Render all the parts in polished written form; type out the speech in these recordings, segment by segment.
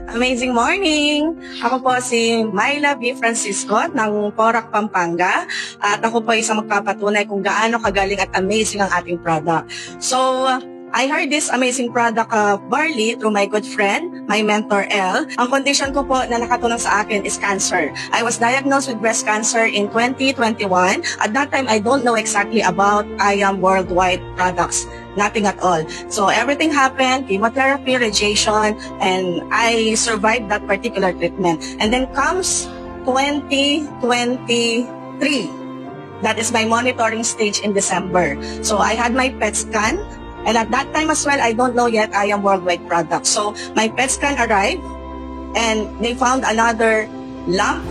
Amazing morning! Ako po si Myla B. Francisco ng Porac, Pampanga. At ako po isang magpapatunay kung gaano kagaling at amazing ang ating product. So, I heard this amazing product barley through my good friend, my mentor Elle. Ang condition ko po na nakatulong sa akin is cancer. I was diagnosed with breast cancer in 2021. At that time, I don't know exactly about IAM Worldwide products. Nothing at all. So everything happened, chemotherapy, radiation, and I survived that particular treatment. And then comes 2023. That is my monitoring stage in December. So I had my PET scan. And at that time as well, I don't know yet I am worldwide product. So my PET scan arrived and they found another lump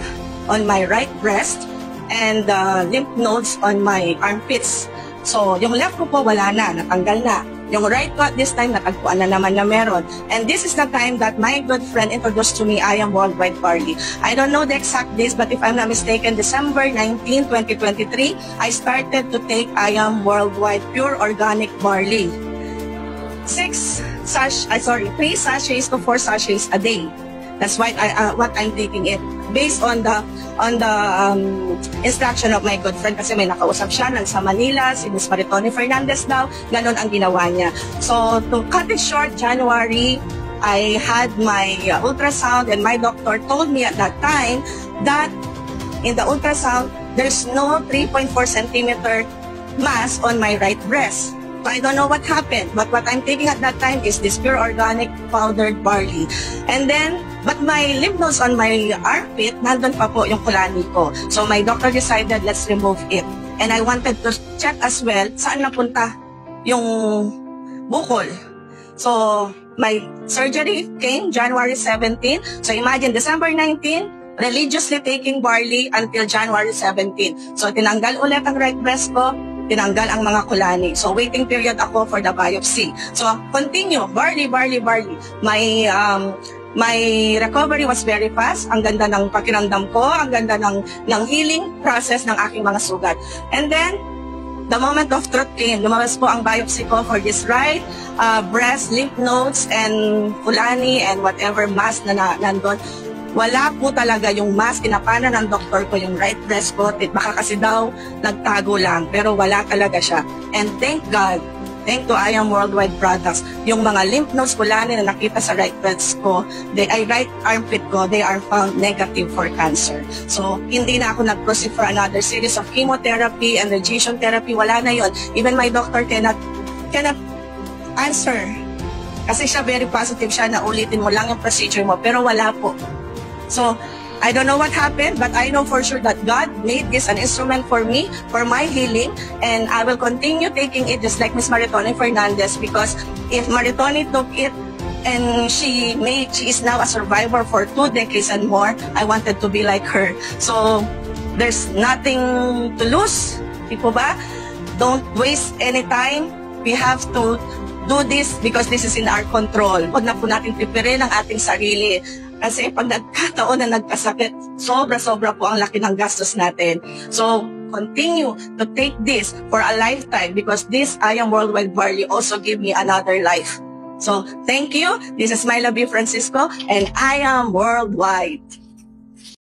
on my right breast and lymph nodes on my armpits. So yung left ko po wala na, natanggal na. Yung right ko at this time, natagpuan na naman na meron. And this is the time that my good friend introduced to me I am worldwide barley. I don't know the exact days, but if I'm not mistaken, December 19, 2023, I started to take I am worldwide pure organic barley. 3 sachets to 4 sachets a day. That's why what I'm taking it based on the instruction of my good friend kasi may nakausap siya sa Manila, si Ms. Maritone Fernandez daw, ganun ang ginawa niya. So to cut it short, January, I had my ultrasound and my doctor told me at that time that in the ultrasound, there's no 3.4 centimeter mass on my right breast. So I don't know what happened, but what I'm taking at that time is this pure organic powdered barley. And then, but my lymph nodes on my armpit, nandun pa po yung kulani ko. So my doctor decided, let's remove it. And I wanted to check as well, saan napunta yung bukol. So my surgery came January 17. So imagine, December 19, religiously taking barley until January 17. So tinanggal ulit ang right breast ko, tinanggal ang mga kulani. So, waiting period ako for the biopsy. So, continue. Barley. My recovery was very fast. Ang ganda ng pakiramdam ko. Ang ganda ng healing process ng aking mga sugat. And then, the moment of truth came. Lumabas po ang biopsy ko for this right breast, lymph nodes, and kulani, and whatever mass na nandun. Wala po talaga yung mass, kinapana ng doktor ko yung right breast ko, baka kasi daw nagtago lang, pero wala talaga siya. And thank God, thank to I am worldwide products, yung mga lymph nodes kulani na nakita sa right breast ko, right armpit ko, they are found negative for cancer. So, hindi na ako nag-proceed for another series of chemotherapy and radiation therapy, wala na yon. Even my doctor cannot answer. Kasi siya very positive siya na ulitin mo lang yung procedure mo, pero wala po. So, I don't know what happened, but I know for sure that God made this an instrument for me, for my healing, and I will continue taking it just like Ms. Maritone Fernandez, because if Maritone took it and she is now a survivor for 2 decades and more, I wanted to be like her. So, there's nothing to lose, di po ba? Don't waste any time. We have to do this because this is in our control. Huwag na po natin preparein ang ating sarili. Kasi pag nagkataon na nagkasakit, sobra-sobra po ang laki ng gastos natin. So, continue to take this for a lifetime because this I am worldwide barley also give me another life. So, thank you. This is Myla B. Francisco and I am worldwide.